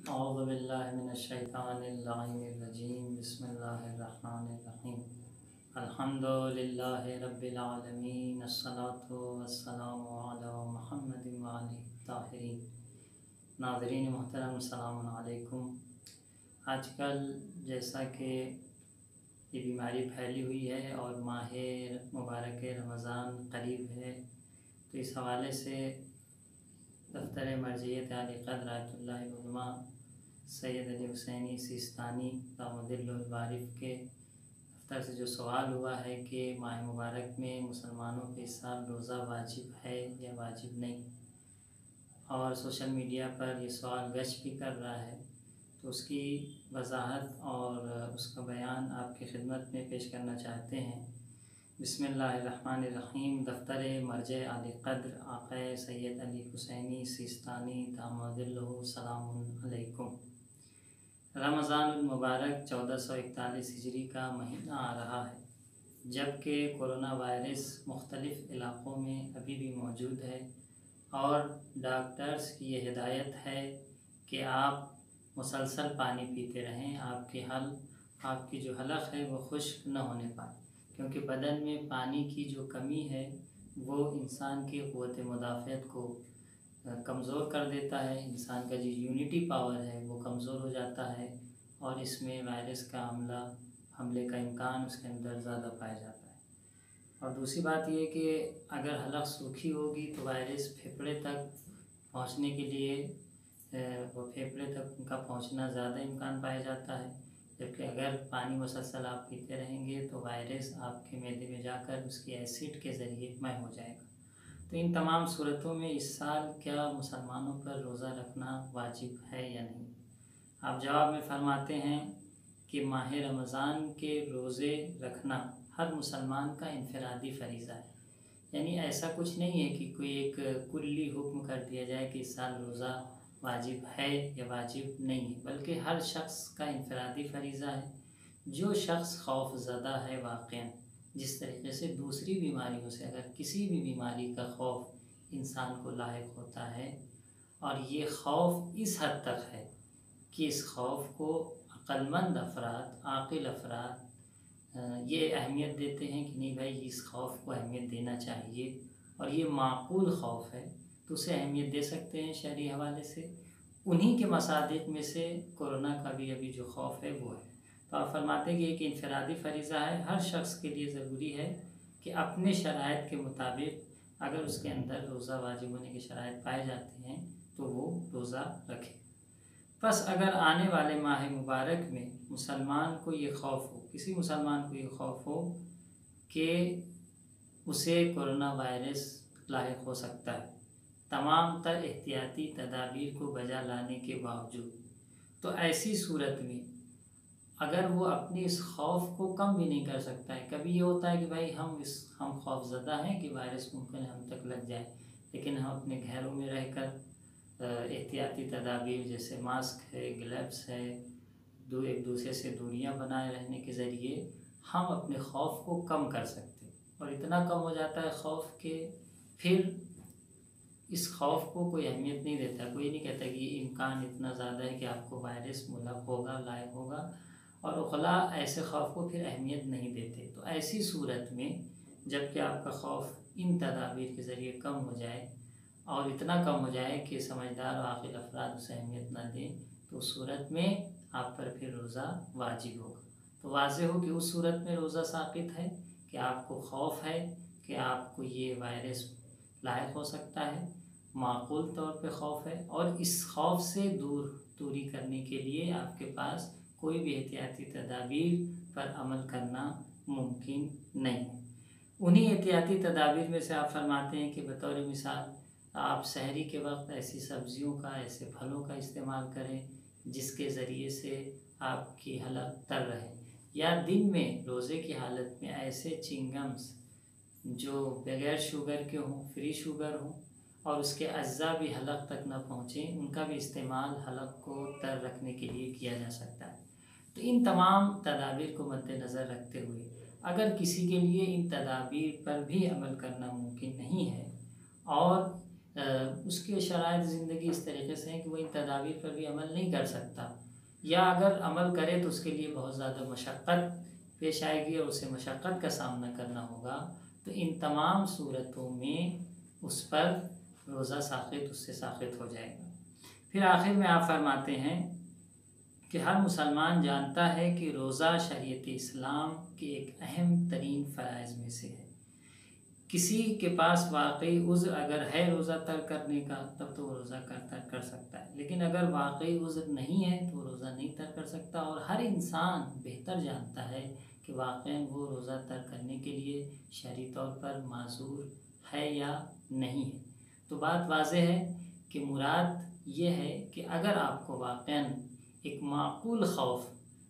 अऊज़ु बिल्लाहि मिनश्शैतानिर्रजीम बिस्मिल्लाहिर्रहमानिर्रहीम अल्हम्दुलिल्लाहि रब्बिल आलमीन अस्सलातु वस्सलामु अला मुहम्मदिन व आलिहि ताहिरीन। नाज़रीन मोहतरम अस्सलामु अलैकुम। आजकल जैसा कि ये बीमारी फैली हुई है और माह मुबारक रमज़ान करीब है, तो इस हवाले से दफ्तर मर्जियत आली क़द्र आयतुल्लाह उलमा सैयद अली हुसैनी सिस्तानी दामदिल्लुल बारिफ के दफ्तर से जो सवाल हुआ है कि माह मुबारक में मुसलमानों के इस साल रोज़ा वाजिब है या वाजिब नहीं, और सोशल मीडिया पर ये सवाल गश्त भी कर रहा है, तो उसकी वजाहत और उसका बयान आपकी खिदमत में पेश करना चाहते हैं। बिस्मिल्लाहिर्रहमानिर्रहीम। दफ्तर मर्जे आली क़द्र आक़ा सैयद अली हुसैनी सिस्तानी दामदिल्लुहु सलामुन अलैकुम। रमज़ानुल मुबारक 1441 हिजरी का महीना आ रहा है, जबकि कोरोना वायरस मुख्तलिफ़ इलाक़ों में अभी भी मौजूद है और डॉक्टर्स की ये हिदायत है कि आप मुसलसल पानी पीते रहें, आपकी जो हलक़ है वो खुश्क न होने पाए, क्योंकि बदन में पानी की जो कमी है वो इंसान की क़ुव्वत मुदाफ़अत को कमज़ोर कर देता है। इंसान का जो यूनिटी पावर है वो कमज़ोर हो जाता है और इसमें वायरस का हमले का इम्कान उसके अंदर ज़्यादा पाया जाता है। और दूसरी बात ये कि अगर हलक़ सूखी होगी तो वायरस फेफड़े तक पहुंचने के लिए वो फेफड़े तक उनका पहुंचना ज़्यादा इम्कान पाया जाता है, जबकि अगर पानी मुसलसल आप पीते रहेंगे तो वायरस आपके मैदे में जाकर उसकी एसिड के ज़रिए मय हो जाएगा। तो इन तमाम सूरतों में इस साल क्या मुसलमानों पर रोज़ा रखना वाजिब है या नहीं? आप जवाब में फरमाते हैं कि माह रमज़ान के रोज़े रखना हर मुसलमान का इनफरादी फ़रीज़ा है, यानी ऐसा कुछ नहीं है कि कोई एक कुल्ली हुक्म कर दिया जाए कि इस साल रोज़ा वाजिब है या वाजिब नहीं है, बल्कि हर शख्स का इनफरादी फ़रीज़ा है। जो शख्स खौफ ज़दा है वाक़ईन, जिस तरीके से दूसरी बीमारियों से अगर किसी भी बीमारी का खौफ इंसान को लाहिक होता है और ये खौफ इस हद तक है कि इस खौफ को अक्लमंद अफराद, आक़िल अफराद ये अहमियत देते हैं कि नहीं भाई इस खौफ को अहमियत देना चाहिए और ये माक़ूल खौफ है, तो उसे अहमियत दे सकते हैं शरई हवाले से। उन्हीं के मसादिक़ में से कोरोना का भी अभी जो खौफ है वो है। तो आप फरमाते हैं कि एक इनफरादी फ़रीज़ा है, हर शख्स के लिए ज़रूरी है कि अपने शराइत के मुताबिक अगर उसके अंदर रोज़ा वाजिब होने के शराइत पाए जाते हैं तो वो रोज़ा रखे। बस अगर आने वाले माह मुबारक में मुसलमान को ये खौफ हो, किसी मुसलमान को ये खौफ हो कि उसे कोरोना वायरस लाहिक हो सकता है, तमाम तर एहतियाती तदाबीर को बजा लाने के बावजूद, तो ऐसी सूरत में अगर वो अपने इस खौफ को कम भी नहीं कर सकता है, कभी ये होता है कि भाई हम खौफज़दा हैं कि वायरस मुमकिन हम तक लग जाए, लेकिन हम अपने घरों में रहकर एहतियाती तदाबीर जैसे मास्क है, ग्लव्स है, एक दूसरे से दूरियां बनाए रहने के ज़रिए हम अपने खौफ को कम कर सकते हैं। और इतना कम हो जाता है खौफ के फिर इस खौफ को कोई अहमियत नहीं देता, कोई नहीं कहता कि ये इम्कान इतना ज़्यादा है कि आपको वायरस मुलक होगा, लायक होगा, और उखला ऐसे खौफ को फिर अहमियत नहीं देते। तो ऐसी सूरत में जबकि आपका खौफ इन तदाबीर के ज़रिए कम हो जाए और इतना कम हो जाए कि समझदार और आक़िल अफराद उसे अहमियत न दें, तो उस सूरत में आप पर फिर रोज़ा वाजिब होगा। तो वाज़े हो कि उस सूरत में रोज़ा साक़ित है कि आपको खौफ है कि आपको ये वायरस लाहिक हो सकता है, माक़ूल तौर पे खौफ है, और इस खौफ से दूरी करने के लिए आपके पास कोई भी एहतियाती तदाबीर पर अमल करना मुमकिन नहीं है। उन्हीं एहतियाती तदाबीर में से आप फरमाते हैं कि बतौर मिसाल आप सहरी के वक्त ऐसी सब्ज़ियों का, ऐसे फलों का इस्तेमाल करें जिसके ज़रिए से आपकी हलक़ तर रहे, या दिन में रोज़े की हालत में ऐसे चिंगम्स जो बग़ैर शुगर के हों, फ्री शुगर हों और उसके अज्जा भी हलक़ तक न पहुँचें, उनका भी इस्तेमाल हलक़ को तर रखने के लिए किया जा सकता है। तो इन तमाम तदाबीर को मद्देनज़र रखते हुए अगर किसी के लिए इन तदाबीर पर भी अमल करना मुमकिन नहीं है और اس کے شرائط زندگی اس طریقے سے ہیں کہ وہ ان تدابیر پر بھی عمل نہیں کر سکتا، یا اگر عمل کرے تو اس کے لیے بہت زیادہ مشقت پیش آئے گی اور اسے مشقت کا سامنا کرنا ہوگا، تو ان تمام صورتوں میں اس پر روزہ ساقط اس سے ساقط ہو جائے گا۔ پھر آخر میں آپ فرماتے ہیں کہ ہر مسلمان جانتا ہے کہ روزہ شریعت اسلام کے ایک اہم ترین فرائض میں سے ہے۔ کسی کے پاس واقعی عذر اگر ہے روزہ ترک کرنے کا تب تو وہ روزہ ترک کر سکتا ہے، لیکن اگر واقعی عذر نہیں ہے تو وہ روزہ نہیں ترک کر سکتا، اور ہر انسان بہتر جانتا ہے کہ واقعی وہ روزہ ترک کرنے کے لیے شرعی طور پر معذور ہے یا نہیں ہے۔ تو بات واضح ہے کہ مراد یہ ہے کہ اگر آپ کو واقعاً ایک معقول خوف،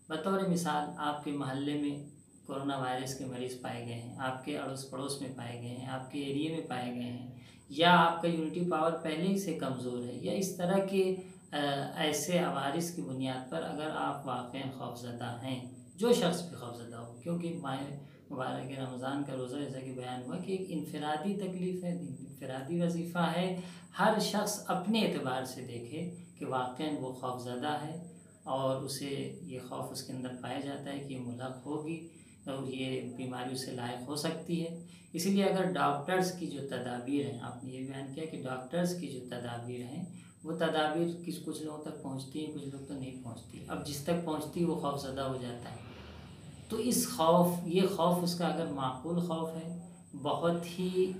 بطور مثال آپ کے محلے میں کورونا وائرس کے مریض پائے گئے ہیں، آپ کے اڑوس پڑوس میں پائے گئے ہیں، آپ کے ایریے میں پائے گئے ہیں، یا آپ کا یونٹی پاور پہلے ہی سے کمزور ہے، یا اس طرح کے ایسے عوارض کی بنیاد پر اگر آپ واقعاً خوفزدہ ہیں، جو شخص بھی خوفزدہ ہو، کیونکہ ماہ مبارک رمضان کا روزہ جیسا کہ بیان ہوا کہ ایک انفرادی تکلیف ہے، انفرادی وظیفہ ہے، ہر شخص اپنے اعتبار سے دیکھے کہ واقعاً وہ خوفزدہ ہے اور اسے یہ خوف اس کے اندر پایا جاتا ہے کہ یہ ملحق ہوگی اور یہ بیماری سے لاحق ہو سکتی ہے۔ اس لیے اگر ڈاکٹرز کی جو تدابیر ہیں، آپ نے یہ بیان کیا کہ ڈاکٹرز کی جو تدابیر ہیں وہ تدابیر کچھ لوگوں تک پہنچتی ہیں، کچھ لوگ تو نہیں پہنچتی، اب جس تک پہنچتی وہ خوف زدہ ہو جاتا ہے۔ تو یہ خوف اس کا اگر معقول خوف ہے، بہت ہی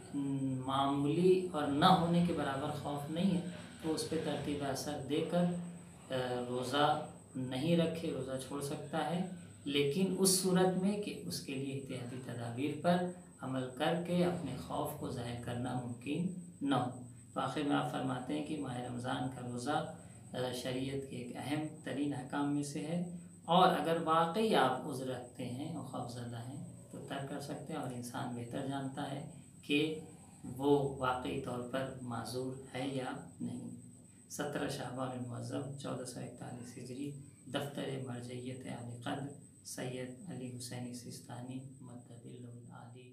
معمولی اور نہ ہونے کے برابر خوف نہیں ہے، تو اس پہ ترتیب اثر دے کر روزہ نہیں رکھے، روزہ چھوڑ سکتا ہے، لیکن اس صورت میں کہ اس کے لیے احتیاطی تدابیر پر عمل کر کے اپنے خوف کو ظاہر کرنا ممکن نہ ہو۔ تو آخر میں آپ فرماتے ہیں کہ ماہ رمضان کا روزہ شریعت کے ایک اہم ترین احکام میں سے ہے، اور اگر واقعی آپ عذر رکھتے ہیں اور خوفزدہ ہیں تو ترک کر سکتے ہیں، اور انسان بہتر جانتا ہے کہ وہ واقعی طور پر معذور ہے یا نہیں۔ 17 شعبان المعظم 1441 ہجری، دفتر مرجعیت اہل قدر، سید علی حسینی سیستانی مدد العالی۔